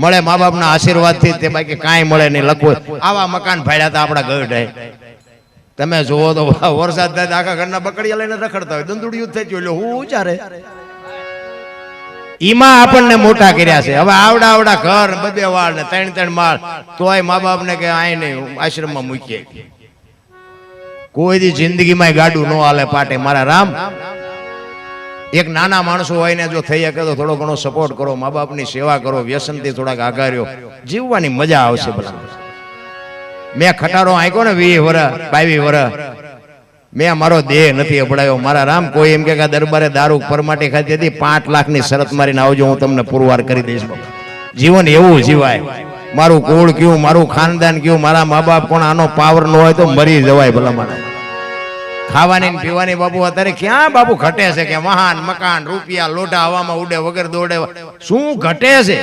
મળે મા બાપના આશીર્વાદથી, તે બાકી કાંઈ મળે નહીં. લખવું આવા મકાન ભાડ્યા હતા આપણા ગઢ. તમે જુઓ તો વરસાદ થાય આખા ઘરના બકડીયા લઈને રખડતા હોય, દંદુડિયું થઈ ગયું. એટલે હું ચારે ઈમાં આપણને મોટા કર્યા છે. હવે આવડા આવડા ઘર, 2 વાળ ને 3 માળ, તોય મા બાપ ને કે આય નહીં આશ્રમમાં મૂકીએ. કોઈ દી જિંદગીમાં ગાડું ન હાલે પાટે. મારા રામ, એક નાના માણસો હોય ને જો થઈ શકે તો થોડો ઘણો સપોર્ટ કરો, મા બાપની સેવા કરો, વ્યસનથી થોડાક આઘાર્યો, જીવવાની મજા આવશે. ભલા મેં ખટારો આંક્યો ને 20 વર્ષ 22 વર્ષ, મેં મારો દેહ નથી અપડાયો. મારા રામ, કોઈ એમ કે દરબારે દારૂ પરમાટી ખાતી હતી, 5 લાખની શરત મારીને આવજો, હું તમને પુરવાર કરી દઈશ. જીવન એવું જીવાય. મારું કુળ કયું, મારું ખાનદાન કયું, મારા મા બાપ કોણ, આનો પાવર ન હોય તો મરી જવાય. ભલા મારા ખાવાની ને પીવાની બાપુ અત્યારે ક્યાં બાપુ ઘટે છે? કે મહાન મકાન, રૂપિયા, લોઢા હવામાં ઉડે વગર દોડે, શું ઘટે છે?